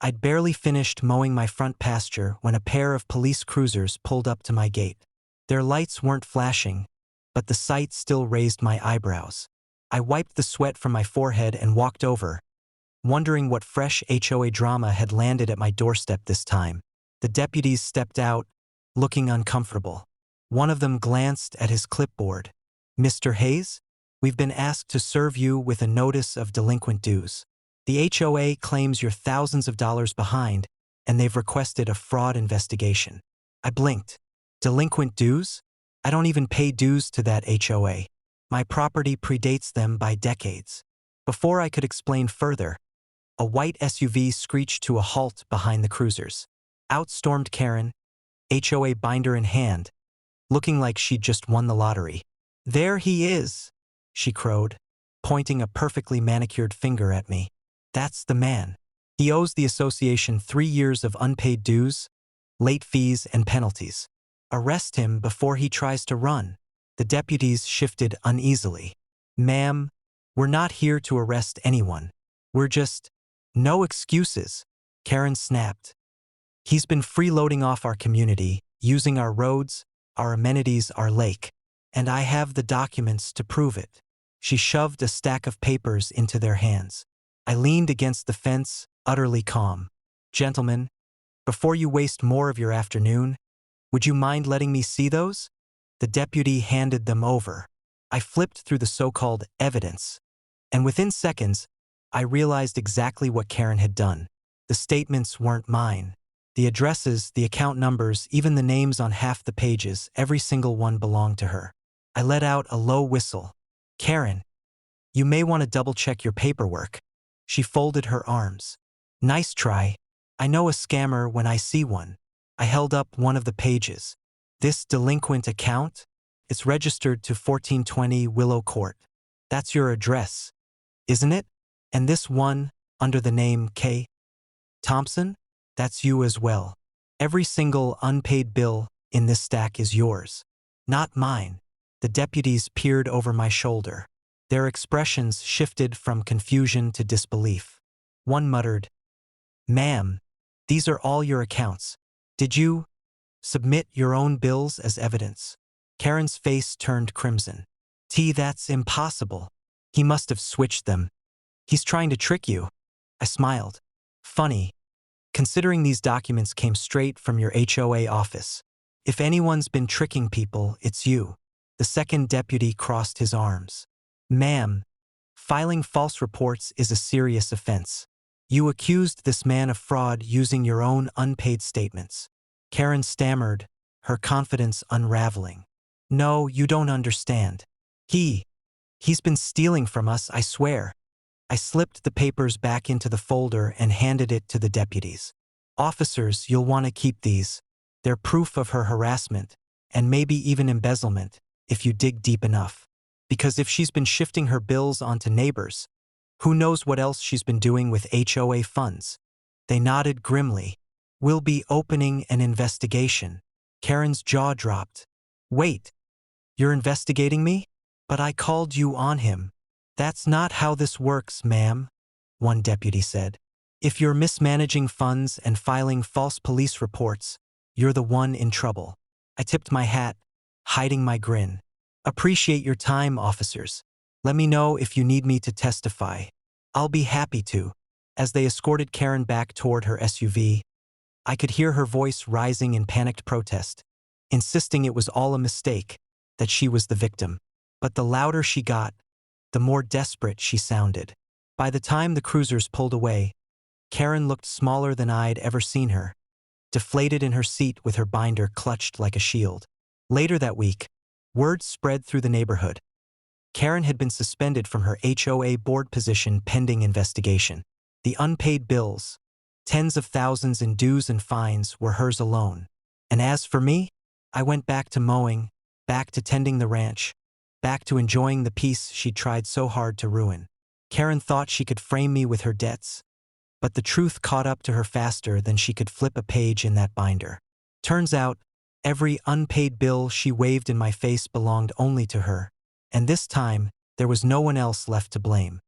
I'd barely finished mowing my front pasture when a pair of police cruisers pulled up to my gate. Their lights weren't flashing, but the sight still raised my eyebrows. I wiped the sweat from my forehead and walked over, wondering what fresh HOA drama had landed at my doorstep this time. The deputies stepped out, looking uncomfortable. One of them glanced at his clipboard. "Mr. Hayes, we've been asked to serve you with a notice of delinquent dues. The HOA claims you're thousands of dollars behind, and they've requested a fraud investigation." I blinked. Delinquent dues? I don't even pay dues to that HOA. My property predates them by decades. Before I could explain further, a white SUV screeched to a halt behind the cruisers. Out stormed Karen, HOA binder in hand, looking like she'd just won the lottery. "There he is," she crowed, pointing a perfectly manicured finger at me. "That's the man. He owes the association 3 years of unpaid dues, late fees, and penalties. Arrest him before he tries to run." The deputies shifted uneasily. "Ma'am, we're not here to arrest anyone. We're just—" "No excuses," Karen snapped. "He's been freeloading off our community, using our roads, our amenities, our lake. And I have the documents to prove it." She shoved a stack of papers into their hands. I leaned against the fence, utterly calm. "Gentlemen, before you waste more of your afternoon, would you mind letting me see those?" The deputy handed them over. I flipped through the so-called evidence, and within seconds, I realized exactly what Karen had done. The statements weren't mine. The addresses, the account numbers, even the names on half the pages, every single one belonged to her. I let out a low whistle. "Karen, you may want to double-check your paperwork." She folded her arms. "Nice try. I know a scammer when I see one." I held up one of the pages. "This delinquent account? It's registered to 1420 Willow Court. That's your address, isn't it? And this one, under the name K. Thompson? That's you as well. Every single unpaid bill in this stack is yours, not mine." The deputies peered over my shoulder. Their expressions shifted from confusion to disbelief. One muttered, "Ma'am, these are all your accounts. Did you submit your own bills as evidence?" Karen's face turned crimson. That's impossible. He must have switched them. He's trying to trick you." I smiled. "Funny, considering these documents came straight from your HOA office. If anyone's been tricking people, it's you." The second deputy crossed his arms. "Ma'am, filing false reports is a serious offense. You accused this man of fraud using your own unpaid statements." Karen stammered, her confidence unraveling. "No, you don't understand. He's been stealing from us, I swear." I slipped the papers back into the folder and handed it to the deputies. "Officers, you'll want to keep these. They're proof of her harassment, and maybe even embezzlement, if you dig deep enough. Because if she's been shifting her bills onto neighbors, who knows what else she's been doing with HOA funds?" They nodded grimly. "We'll be opening an investigation." Karen's jaw dropped. "Wait, you're investigating me? But I called you on him." "That's not how this works, ma'am," one deputy said. "If you're mismanaging funds and filing false police reports, you're the one in trouble." I tipped my hat, hiding my grin. "Appreciate your time, officers. Let me know if you need me to testify. I'll be happy to." As they escorted Karen back toward her SUV, I could hear her voice rising in panicked protest, insisting it was all a mistake, that she was the victim. But the louder she got, the more desperate she sounded. By the time the cruisers pulled away, Karen looked smaller than I'd ever seen her, deflated in her seat with her binder clutched like a shield. Later that week, word spread through the neighborhood. Karen had been suspended from her HOA board position pending investigation. The unpaid bills, tens of thousands in dues and fines, were hers alone. And as for me, I went back to mowing, back to tending the ranch, back to enjoying the peace she'd tried so hard to ruin. Karen thought she could frame me with her debts, but the truth caught up to her faster than she could flip a page in that binder. Turns out, every unpaid bill she waved in my face belonged only to her, and this time, there was no one else left to blame.